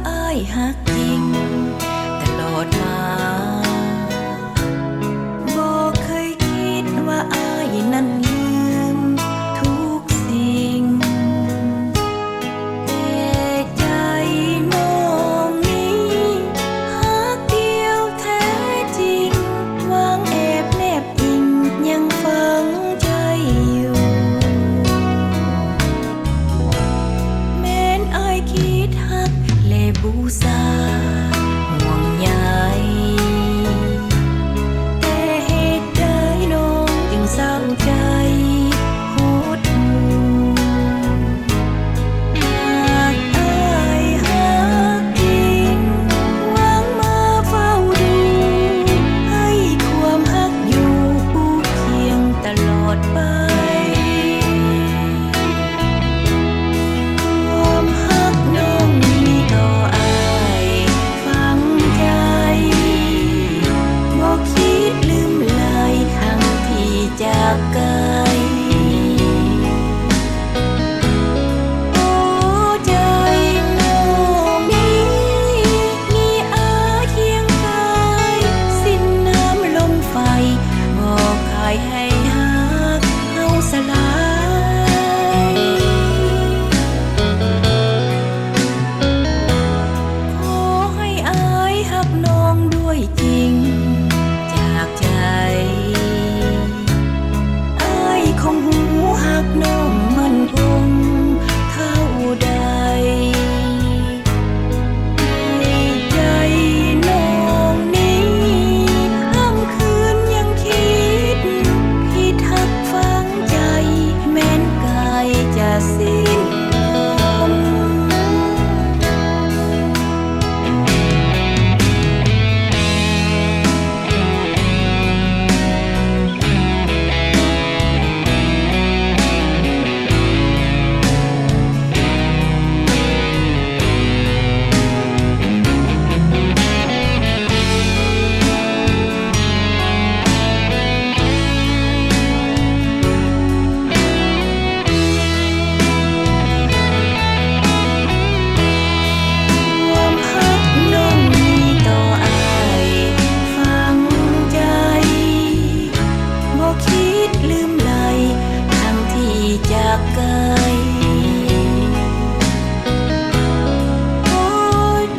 อ้ายฮักจริงตลอดมาบ่เคยคิดว่าอ้ายนั้นลืมทุกสิ่งแต่ใจน้องนี้ฮักเดียวแท้จริงวางแอบแนบอิงยังฝังใจอยู่แม้นอ้ายคิดฮักและบูชาห่วงใยแต่เหตุใดน้องจึงเศร้าใจหดหู่หากอ้ายฮักจริงหวังมาเฝ้าดูให้ความฮักอยู่คู่เคียงตลอดไปความฮักน้องมีต่ออ้ายฝังใจบ่คิดลืมลายครั้งที่จากไกลโอ้ใจน้องนี้มีอาเคียงกายสิ้นน้ำลมไฟบอกขายให้ฮักเฮาสลายขอให้อายฮักน้องด้วยจริงจากใจอายคงหูฮักน้องมันคงเท่าใดในใจน้องนี้ค่ำคืนยังคิดพิทักษ์ฝังใจแม้นกายจะสิ้นลม ความฮักน้องมีต่ออ้ายฝังใจบ่คิดลืมลายทั้งที่จากไกลโอ้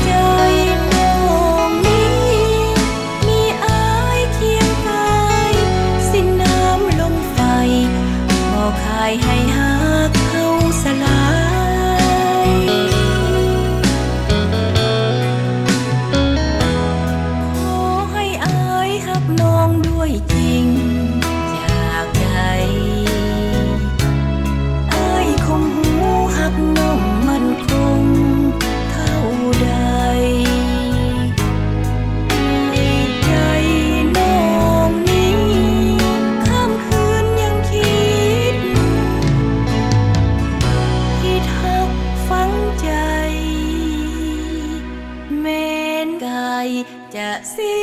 ใจน้องนี้มีอ้ายเคียงกายสิ้นน้ำลมไฟบ่ขายให้ฮักเฮาสลาย ขอให้อายฮักน้องด้วยจริงจากใจอายคงหูฮักน้องมันคงเท่าใดในใจน้องนี้ค่ำคืนยังคิดพิทักษ์ฝังใจแม้นกายจะสิ้